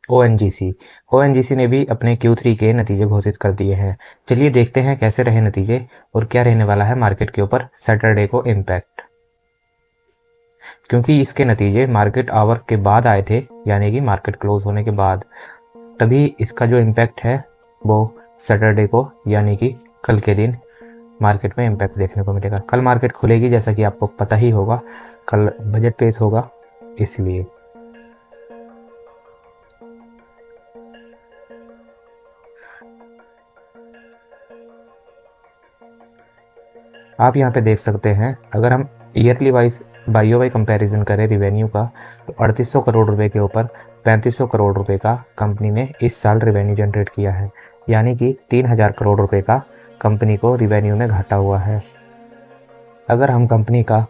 ONGC ONGC ने भी अपने Q3 के नतीजे घोषित कर दिए हैं। चलिए देखते हैं कैसे रहे नतीजे और क्या रहने वाला है मार्केट के ऊपर सैटरडे को इम्पैक्ट। क्योंकि इसके नतीजे मार्केट आवर के बाद आए थे, यानी कि मार्केट क्लोज होने के बाद, तभी इसका जो इम्पैक्ट है वो सैटरडे को यानी कि कल के दिन मार्केट में इम्पैक्ट देखने को मिलेगा। कल मार्केट खुलेगी, जैसा कि आपको पता ही होगा, कल बजट पेश होगा, इसलिए आप यहाँ पे देख सकते हैं। अगर हम ईयरली वाइज बाई कंपैरिजन करें रिवेन्यू का, तो 3800 करोड़ रुपए के ऊपर 3500 करोड़ रुपए का कंपनी ने इस साल रिवेन्यू जनरेट किया है, यानी कि 3000 करोड़ रुपए का कंपनी को रिवेन्यू में घाटा हुआ है। अगर हम कंपनी का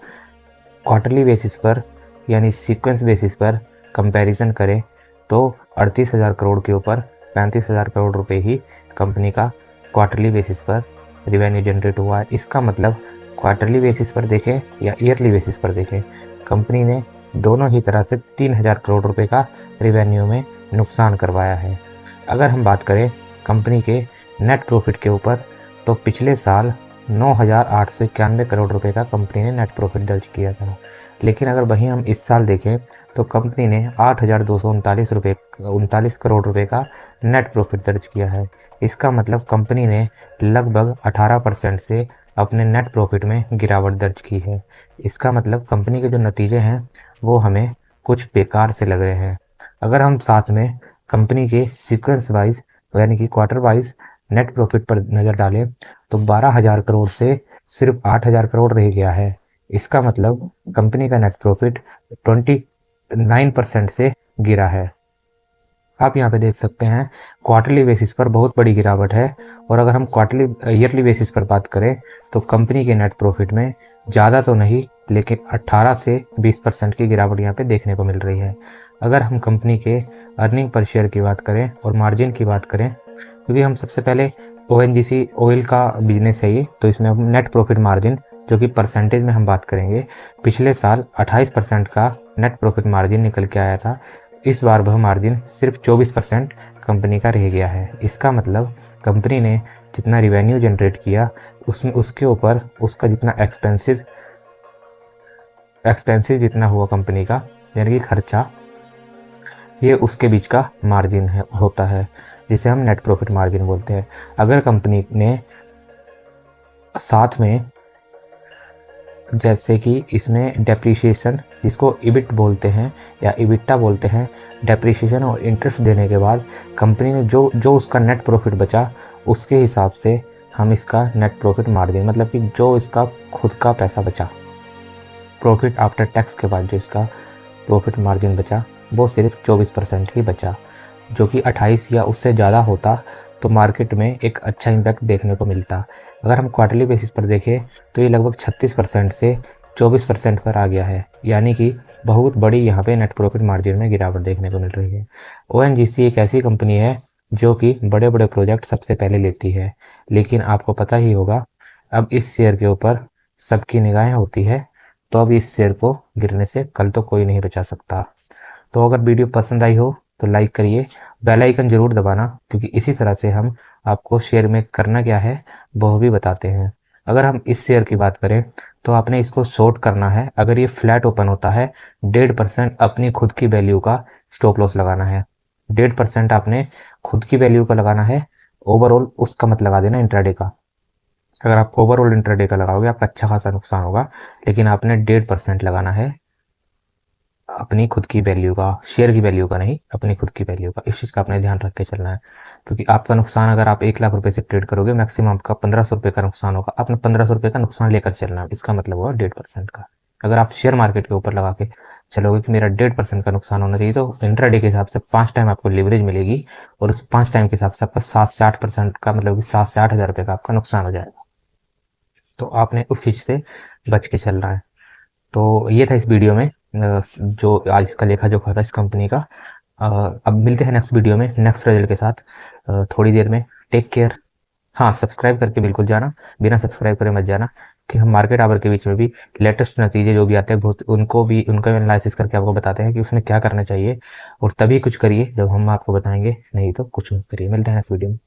क्वार्टरली बेसिस पर यानी सीक्वेंस बेसिस पर कंपैरिजन करें तो 38,000 करोड़ के ऊपर 35,000 करोड़ रुपए ही कंपनी का क्वार्टरली बेसिस पर रिवेन्यू जनरेट हुआ है। इसका मतलब क्वार्टरली बेसिस पर देखें या ईयरली बेसिस पर देखें, कंपनी ने दोनों ही तरह से 3,000 करोड़ रुपए का रिवेन्यू में नुकसान करवाया है। अगर हम बात करें कंपनी के नेट प्रॉफिट के ऊपर, तो पिछले साल 9,891 करोड़ रुपए का कंपनी ने नेट प्रॉफिट दर्ज किया था। लेकिन अगर वहीं हम इस साल देखें तो कंपनी ने 8,239 करोड़ रुपए का नेट प्रॉफिट दर्ज किया है। इसका मतलब कंपनी ने लगभग 18% से अपने नेट प्रॉफिट में गिरावट दर्ज की है। इसका मतलब कंपनी के जो नतीजे हैं वो हमें कुछ बेकार से लग रहे हैं। अगर हम साथ में कंपनी के सीक्वेंस वाइज यानी कि क्वार्टर वाइज नेट प्रॉफिट पर नज़र डालें तो 12,000 करोड़ से सिर्फ 8,000 करोड़ रह गया है। इसका मतलब कंपनी का नेट प्रॉफिट 29% से गिरा है। आप यहाँ पे देख सकते हैं क्वार्टरली बेसिस पर बहुत बड़ी गिरावट है, और अगर हम क्वार्टरली ईयरली बेसिस पर बात करें तो कंपनी के नेट प्रॉफिट में ज़्यादा तो नहीं लेकिन 18 से 20% की गिरावट यहाँ पे देखने को मिल रही है। अगर हम कंपनी के अर्निंग पर शेयर की बात करें और मार्जिन की बात करें, क्योंकि हम सबसे पहले ओएनजीसी ऑयल का बिजनेस है ये, तो इसमें हम नेट प्रॉफिट मार्जिन जो कि परसेंटेज में हम बात करेंगे, पिछले साल 28% का नेट प्रॉफिट मार्जिन निकल के आया था। इस बार वह मार्जिन सिर्फ 24% कंपनी का रह गया है। इसका मतलब कंपनी ने जितना रिवेन्यू जनरेट किया उसमें उसके ऊपर उसका जितना एक्सपेंसेस जितना हुआ कंपनी का, यानी कि खर्चा, ये उसके बीच का मार्जिन है होता है, जिसे हम नेट प्रॉफिट मार्जिन बोलते हैं। अगर कंपनी ने साथ में, जैसे कि इसमें डेप्रीशिएशन जिसको इबिट बोलते हैं या इबिट्टा बोलते हैं, डेप्रीशिएशन और इंटरेस्ट देने के बाद कंपनी ने जो उसका नेट प्रॉफिट बचा उसके हिसाब से हम इसका नेट प्रॉफिट मार्जिन, मतलब कि जो इसका खुद का पैसा बचा, प्रॉफिट आफ्टर टैक्स के बाद जो इसका प्रॉफिट मार्जिन बचा वो सिर्फ 24% ही बचा, जो कि 28 या उससे ज़्यादा होता तो मार्केट में एक अच्छा इम्पैक्ट देखने को मिलता। अगर हम क्वार्टरली बेसिस पर देखें तो ये लगभग 36% से 24% पर आ गया है, यानी कि बहुत बड़ी यहाँ पे नेट प्रॉफिट मार्जिन में गिरावट देखने को मिल रही है। ओएनजीसी एक ऐसी कंपनी है जो कि बड़े बड़े प्रोजेक्ट सबसे पहले लेती है, लेकिन आपको पता ही होगा अब इस शेयर के ऊपर सबकी निगाहें होती है, तो अब इस शेयर को गिरने से कल तो कोई नहीं बचा सकता। तो अगर वीडियो पसंद आई हो तो लाइक करिए, बेल आइकन ज़रूर दबाना, क्योंकि इसी तरह से हम आपको शेयर में करना क्या है वह भी बताते हैं। अगर हम इस शेयर की बात करें तो आपने इसको शॉर्ट करना है। अगर ये फ्लैट ओपन होता है 1.5% अपनी खुद की वैल्यू का स्टॉप लॉस लगाना है। 1.5% आपने खुद की वैल्यू का लगाना है, ओवरऑल उसका मत लगा देना इंट्राडे का। अगर आप ओवरऑल इंट्राडे का लगाओगे आपका अच्छा खासा नुकसान होगा, लेकिन आपने 1.5% लगाना है अपनी खुद की वैल्यू का, शेयर की वैल्यू का नहीं, अपनी खुद की वैल्यू का। इस चीज़ का अपने ध्यान रख के चलना है, क्योंकि आपका नुकसान, अगर आप 1 लाख रुपए से ट्रेड करोगे मैक्सिमम आपका 1,500 रुपये का नुकसान होगा। आपने 1,500 रुपये का नुकसान लेकर चलना है, इसका मतलब हुआ 1.5% का। अगर आप शेयर मार्केट के ऊपर लगा के चलोगे कि मेरा 1.5% का नुकसान होना चाहिए, तो इंट्राडे के हिसाब से 5 टाइम आपको लिवरेज मिलेगी, और उस 5 टाइम के हिसाब से आपका 7 से 8% का, मतलब कि 7 से 8 हज़ार रुपये का आपका नुकसान हो जाएगा। तो आपने उस चीज़ से बच के चलना है। तो ये था इस वीडियो में जो आज इसका लेखा जोखा था इस कंपनी का। अब मिलते हैं नेक्स्ट वीडियो में नेक्स्ट रिजल्ट के साथ थोड़ी देर में। Take care. हाँ, सब्सक्राइब करके बिल्कुल जाना, बिना सब्सक्राइब करे मत जाना, कि हम मार्केट आवर के बीच में भी लेटेस्ट नतीजे जो भी आते हैं उनको भी उनका एनालिसिस करके आपको बताते हैं कि उसमें क्या करना चाहिए, और तभी कुछ करिए जब हम आपको बताएंगे, नहीं तो कुछ मत करिए। मिलते हैं इस वीडियो में।